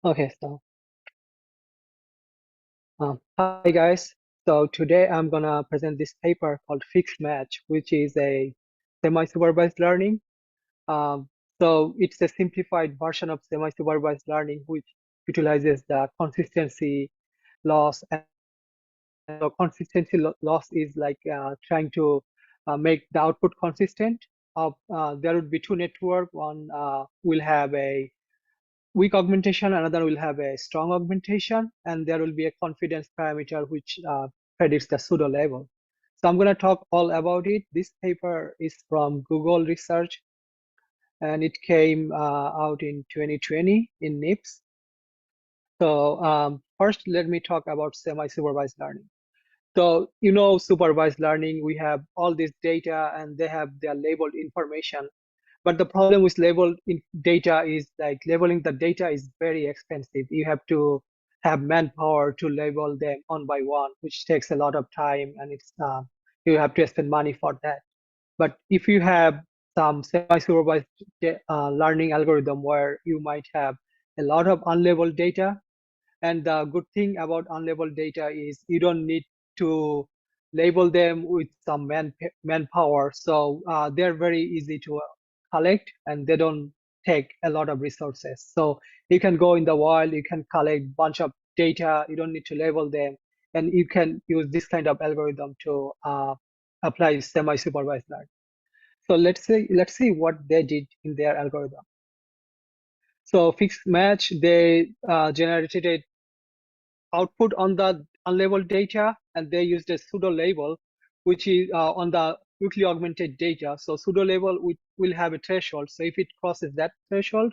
Okay, so hi guys. So today I'm gonna present this paper called FixMatch, which is a semi-supervised learning. So it's a simplified version of semi-supervised learning, which utilizes the consistency loss. And the consistency loss is like trying to make the output consistent. There would be two network. One will have a weak augmentation, another will have a strong augmentation, and there will be a confidence parameter which predicts the pseudo label. So I'm going to talk all about it. This paper is from Google Research, and it came out in 2020 in NIPS. So first, let me talk about semi-supervised learning. So, supervised learning, we have all this data and they have their labeled information. But the problem with labeled data is like labeling the data is very expensive. You have to have manpower to label them one by one, which takes a lot of time, and you have to spend money for that. But if you have some semi-supervised learning algorithm where you might have a lot of unlabeled data, and the good thing about unlabeled data is you don't need to label them with some manpower. So they're very easy to collect and they don't take a lot of resources. So you can go in the wild, you can collect bunch of data, you don't need to label them, and you can use this kind of algorithm to apply semi-supervised learning. So let's see what they did in their algorithm. So FixMatch, they generated output on the unlabeled data, and they used a pseudo label, which is on the weakly augmented data. So pseudo label will have a threshold. So if it crosses that threshold,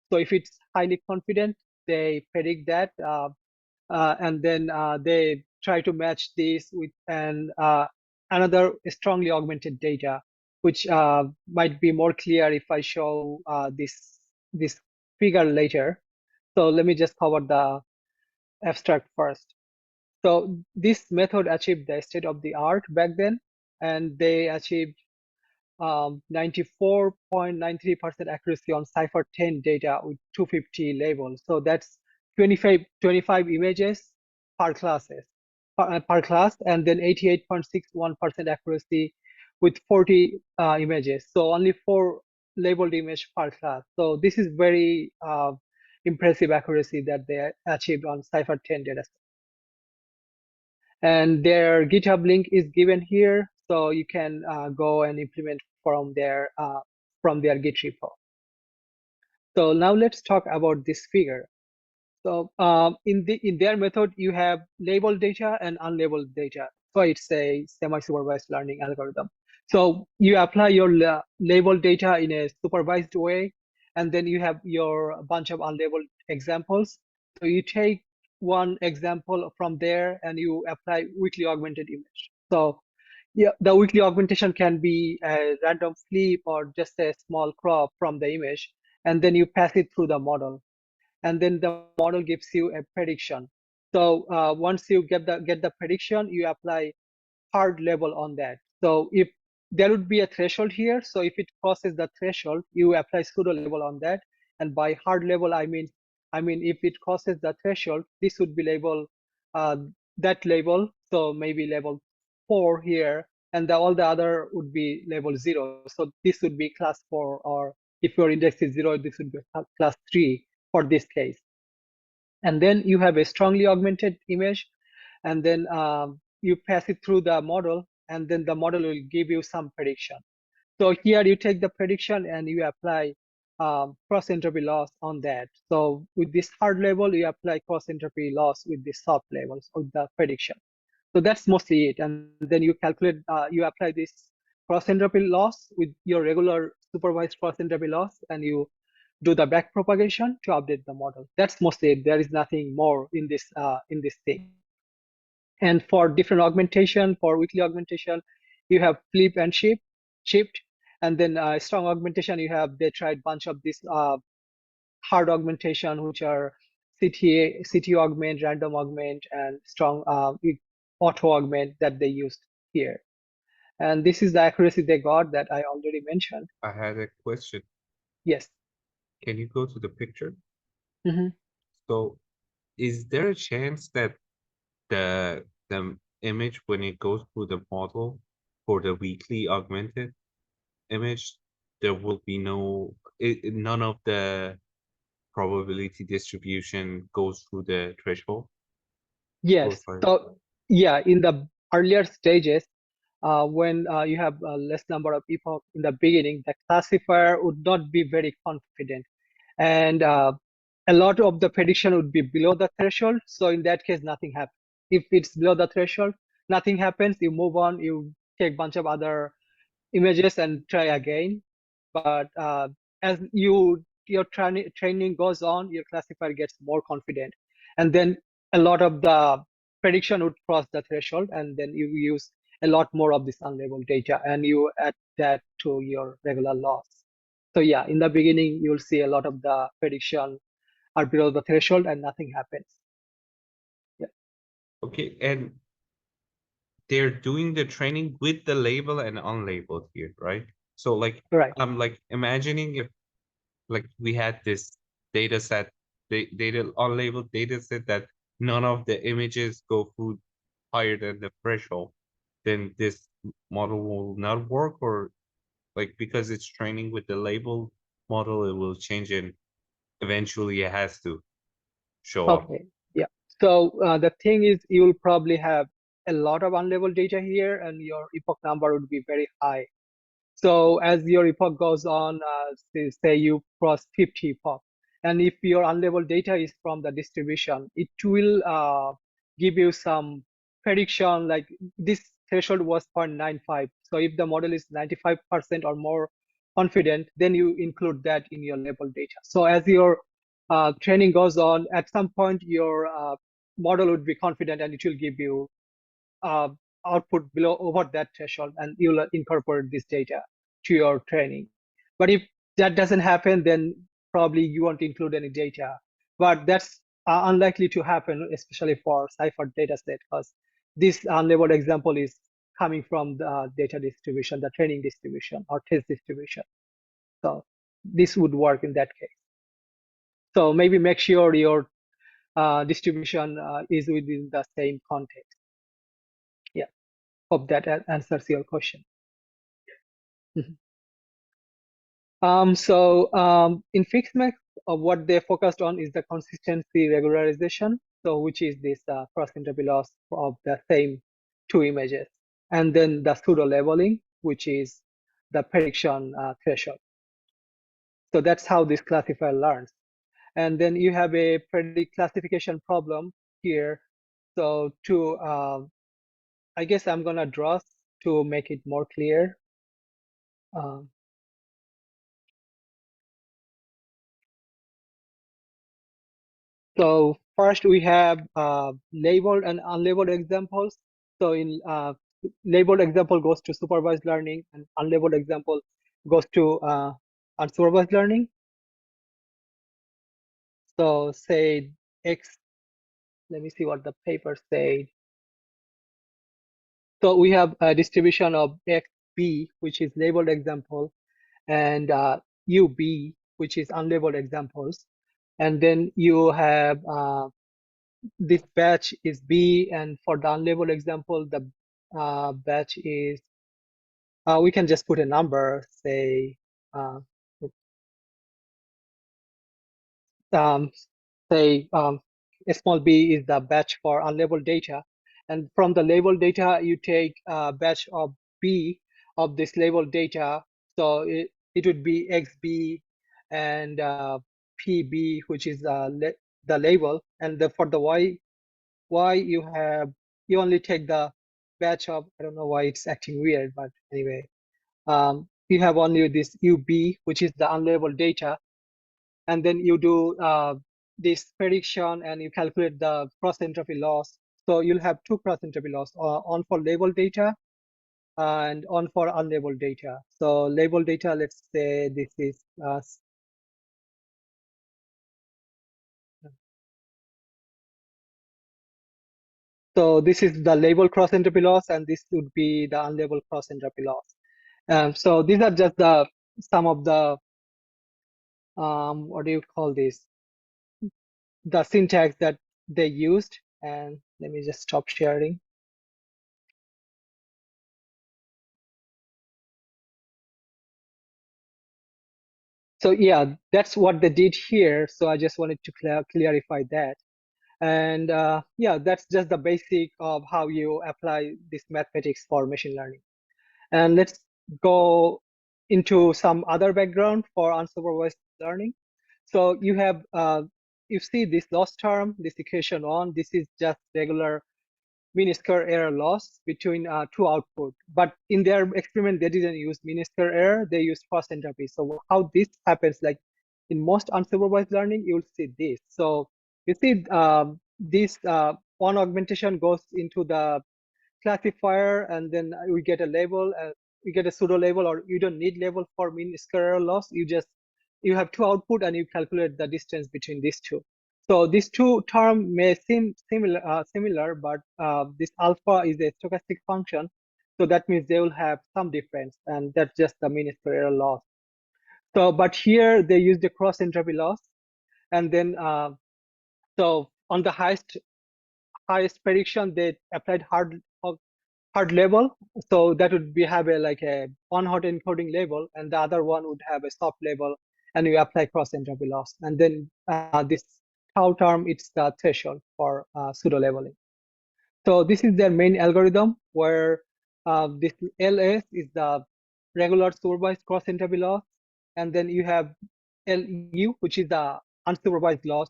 so if it's highly confident, they predict that, and then they try to match this with another strongly augmented data, which might be more clear if I show this figure later. So let me just cover the abstract first. So this method achieved the state of the art back then, and they achieved 94.93% accuracy on Cipher 10 data with 250 labels. So that's 25 images per per class, and then 88.61% accuracy with 40 images. So only 4 labeled image per class. So this is very impressive accuracy that they achieved on Cipher 10 data. And their GitHub link is given here, so you can go and implement from their Git repo. So now let's talk about this figure. So in their method, you have labeled data and unlabeled data. So it's a semi-supervised learning algorithm. So you apply your labeled data in a supervised way, and then you have your bunch of unlabeled examples. So you take one example from there and you apply weakly augmented image. So yeah, the weakly augmentation can be a random flip or just a small crop from the image, and then you pass it through the model, and then the model gives you a prediction. So once you get the prediction, you apply hard label on that. So if there would be a threshold here, so if it crosses the threshold, you apply pseudo label on that. And by hard label, I mean if it crosses the threshold, this would be label that label. So maybe label 4 here, and all the other would be label 0. So this would be class 4, or if your index is 0, this would be class 3 for this case. And then you have a strongly augmented image, and then you pass it through the model, and then the model will give you some prediction. So here you take the prediction and you apply cross entropy loss on that. So with this hard label, you apply cross entropy loss with the soft labels of the prediction. So that's mostly it. And then you calculate, you apply this cross entropy loss with your regular supervised cross entropy loss, and you do the back propagation to update the model. That's mostly it. There is nothing more in this thing. And for different augmentation, for weakly augmentation, you have flip and shift, and then strong augmentation, they tried bunch of this hard augmentation, which are CT augment, random augment, and strong auto augment that they used here. And this is the accuracy they got that I already mentioned. I had a question. Yes. Can you go to the picture? Mm-hmm. So is there a chance that the image when it goes through the model for the weekly augmented image, there will be none of the probability distribution goes through the threshold? Or Yes. sorry. So yeah, in the earlier stages, when you have a less number of epoch in the beginning, the classifier would not be very confident, and a lot of the prediction would be below the threshold. So in that case, nothing happens. If it's below the threshold, nothing happens. You move on. You take bunch of other images and try again. But as your training goes on, your classifier gets more confident, and then a lot of the prediction would cross the threshold, and then you use a lot more of this unlabeled data, and you add that to your regular loss. So yeah, in the beginning, you'll see a lot of the prediction are below the threshold, and nothing happens. Yeah, Okay, and they're doing the training with the label and unlabeled here, right? So like right. I'm like imagining if like we had this data set, data unlabeled data set that none of the images go through higher than the threshold, then this model will not work, or like because it's training with the label model, it will change and eventually it has to show up. Okay. Yeah. So the thing is, you'll probably have a lot of unlabeled data here, and your epoch number would be very high. So as your epoch goes on, say you cross 50 epoch, and if your unlabeled data is from the distribution, it will give you some prediction like this threshold was 0.95. So if the model is 95% or more confident, then you include that in your labeled data. So as your training goes on, at some point your model would be confident and it will give you uh, output below over that threshold, and you'll incorporate this data to your training. But if that doesn't happen, then probably you won't include any data. But that's unlikely to happen, especially for cipher data set, because this unlabeled example is coming from the data distribution, the training distribution or test distribution. So this would work in that case. So maybe make sure your distribution is within the same context. Yeah, hope that answers your question. Mhm. In FixMax, what they focused on is the consistency regularization, so which is this cross entropy loss of the same two images, and then the pseudo labeling, which is the prediction threshold. So that's how this classifier learns. And then you have a predict classification problem here. So I guess I'm gonna draw to make it more clear. Um, So first we have labeled and unlabeled examples. So in labeled example goes to supervised learning, and unlabeled example goes to unsupervised learning. So say X, let me see what the paper said. So we have a distribution of X, B, which is labeled example, and U, B, which is unlabeled examples. And then you have this batch is B, and for the unlabeled example, the batch is, we can just put a number, say, uh, um, say a small b is the batch for unlabeled data. And from the labeled data, you take a batch of B of this labeled data. So it would be XB and PB, which is the label. And for the Y you only take the batch of, I don't know why it's acting weird, but anyway, you have only this UB, which is the unlabeled data, and then you do this prediction and you calculate the cross entropy loss. So you'll have two cross entropy loss, one for labeled data and one for unlabeled data. So labeled data, let's say this is so this is the label cross entropy loss, and this would be the unlabeled cross entropy loss. So these are just the some of the what do you call this? the syntax that they used. And let me just stop sharing. So yeah, that's what they did here. So I just wanted to clarify that. And yeah, that's just the basic of how you apply this mathematics for machine learning. And let's go into some other background for unsupervised learning. So you see this loss term, this equation one, this is just regular mean square error loss between two output. But in their experiment, they didn't use mean square error, they used cross entropy. So how this happens, like in most unsupervised learning, you will see this. So you see this one augmentation goes into the classifier, and then we get a label, we get a pseudo label, or you don't need label for mean square error loss. You have two output and you calculate the distance between these two. So these two terms may seem similar, but this alpha is a stochastic function. So that means they will have some difference, and that's just the mean square error loss. So, but here they use the cross entropy loss, and then so on the highest prediction, they applied hard label. So that would be have a like a one hot encoding label, and the other one would have a soft label, and you apply cross entropy loss. And then this tau term, it's the threshold for pseudo labeling. So this is their main algorithm, where this LS is the regular supervised cross entropy loss, and then you have LU, which is the unsupervised loss,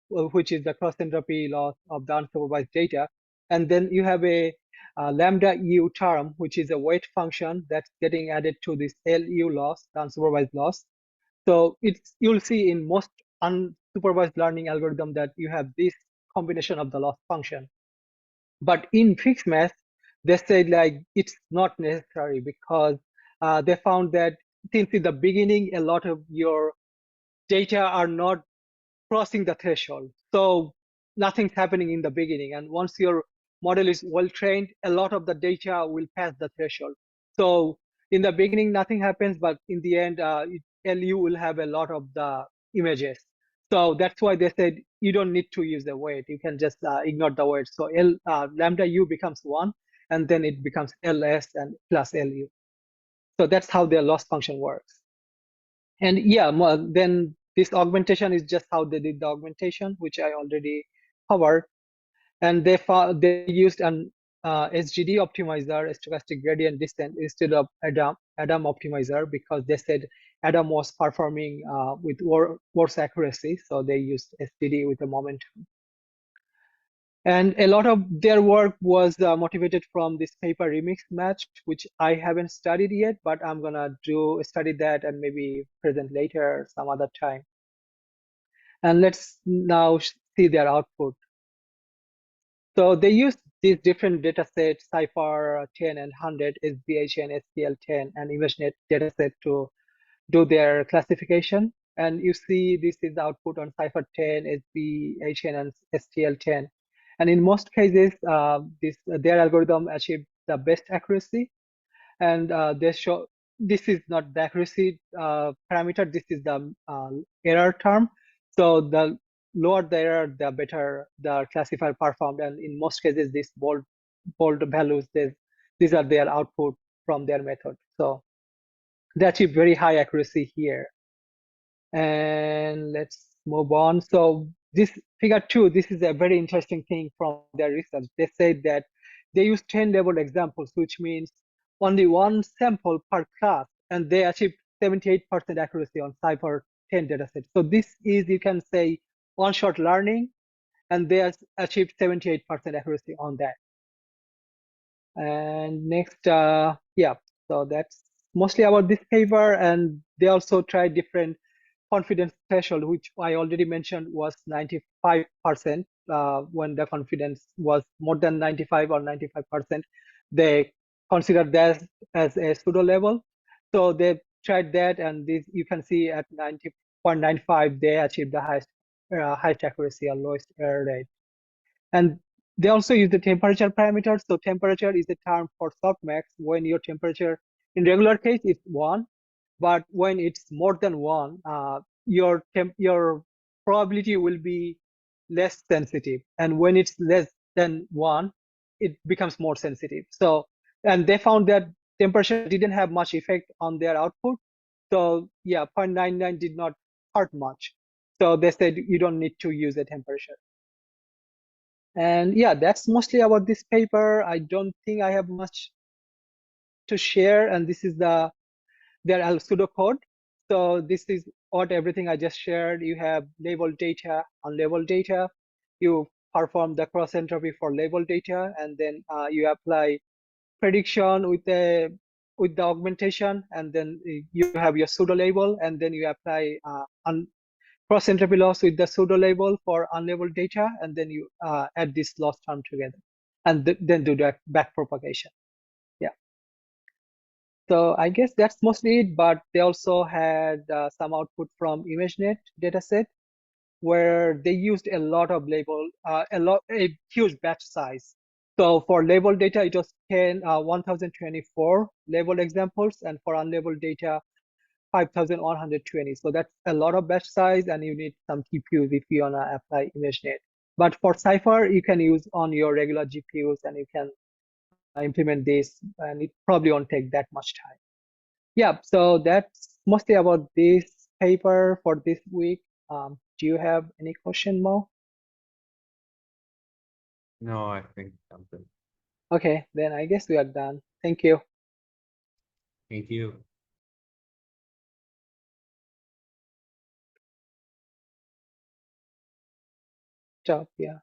which is the cross entropy loss of the unsupervised data. And then you have a lambda U term, which is a weight function that's getting added to this LU loss, the unsupervised loss. So you'll see in most unsupervised learning algorithm that you have this combination of the loss function. But in FixMatch, they said like it's not necessary, because they found that since in the beginning a lot of your data are not crossing the threshold. So nothing's happening in the beginning. And once your model is well trained, a lot of the data will pass the threshold. So in the beginning, nothing happens, but in the end, LU will have a lot of the images. So that's why they said you don't need to use the weight. You can just ignore the weight. So lambda U becomes 1, and then it becomes LS and plus LU. So that's how their loss function works. And yeah, then this augmentation is just how they did the augmentation, which I already covered. And they used an SGD optimizer, a stochastic gradient descent, instead of Adam optimizer, because they said Adam was performing with worse accuracy. So they used SGD with a momentum. And a lot of their work was motivated from this paper remix match, which I haven't studied yet, but I'm gonna study that and maybe present later some other time. And let's now see their output. So they used these different data sets, Cypher 10 and 100, SBHN, STL10, and ImageNet dataset to do their classification. And you see this is the output on Cypher 10, SBHN, and STL10. And in most cases, their algorithm achieved the best accuracy. And they show this is not the accuracy parameter, this is the error term. So the lower the error, the better the classifier performed. And in most cases, these bold values, these are their output from their method. So they achieve very high accuracy here. And let's move on. So this figure 2, this is a very interesting thing from their research. They said that they use 10 labeled examples, which means only one sample per class, and they achieved 78% accuracy on Cypher 10 dataset. So this is, you can say, one-shot learning, and they achieved 78% accuracy on that. And next, yeah, so that's mostly about this paper. And they also tried different confidence threshold, which I already mentioned was 95%. When the confidence was more than 95 or 95%, they considered that as a pseudo level. So they tried that, and this you can see at 90.95, they achieved the highest accuracy or lowest error rate. And they also use the temperature parameter. So temperature is a term for softmax. When your temperature, in regular case, it's 1, but when it's more than 1, your probability will be less sensitive, and when it's less than 1, it becomes more sensitive. So, and they found that temperature didn't have much effect on their output. So yeah, 0.99 did not hurt much. So they said you don't need to use a temperature. And yeah, that's mostly about this paper. I don't think I have much to share. And this is their pseudocode. So this is what everything I just shared. You have labeled data, unlabeled data. You perform the cross entropy for labeled data, and then you apply prediction with the augmentation, and then you have your pseudo label, and then you apply cross entropy loss with the pseudo label for unlabeled data, and then you add this loss term together, and then do the back propagation. Yeah. So I guess that's mostly it, but they also had some output from ImageNet dataset where they used a lot of a huge batch size. So for label data, it was 1024 label examples, and for unlabeled data, 5120. So that's a lot of batch size, and you need some TPUs if you wanna apply ImageNet. But for Cypher, you can use on your regular GPUs, and you can implement this, and it probably won't take that much time. Yeah, so that's mostly about this paper for this week. Do you have any question, Mo? No, I think I'm good. Okay, then I guess we are done. Thank you. Thank you. Ciao. Yeah.